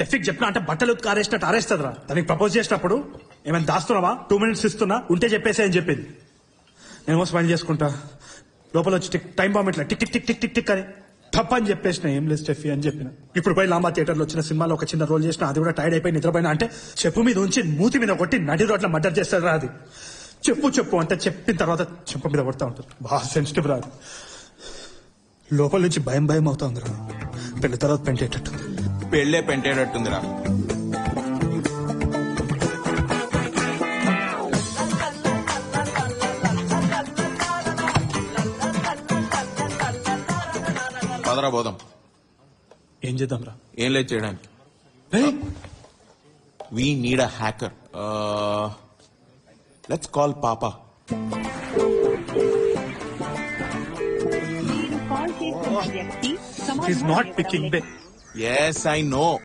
Steffi చెప్పినా అంటే బట్టలు ఆరేసినట్టు ఆరేస్తుందిరా. దానికి ప్రపోజ్ చేసినప్పుడు ఏమైనా దాస్తున్నావా, 2 minutes ఇస్తున్నా, ఉంటే చెప్పేసి అని చెప్పింది. నేను స్మైల్ చేసుకుంటా లోపల వచ్చి టైం బాంబ్ ఇట్లా tick tick tick tick tick tick అని తప్పని చెప్పేసిన. ఏం లేదు స్టెఫీ అని చెప్పిన. ఇప్పుడు పోయి లాంబా థియేటర్లో వచ్చిన సినిమాలో ఒక చిన్న రోల్ చేసిన, అది కూడా టైర్డ్ అయిపోయి నిద్రపోయినా అంటే చెప్పు మీద ఉంచి మూతి మీద కొట్టి నడి రోడ్ల మర్డర్ చేస్తారు రా. అది చెప్పు చెప్పు అంటే చెప్పిన తర్వాత చెప్పు మీద కొడతా ఉంటుంది. బాగా సెన్సిటివ్ రా. లోపల నుంచి భయం భయం అవుతా ఉంది రా. పెళ్లి తర్వాత పెంటేటట్టు. పెళ్ళే పెంటేటట్టుందిరా. పదరా పోదాం. ఏం చేద్దాం రా? ఏం లేదు చేయడానికి. We need a hacker. Let's call పాపా. He's not picking back. Yes, I know.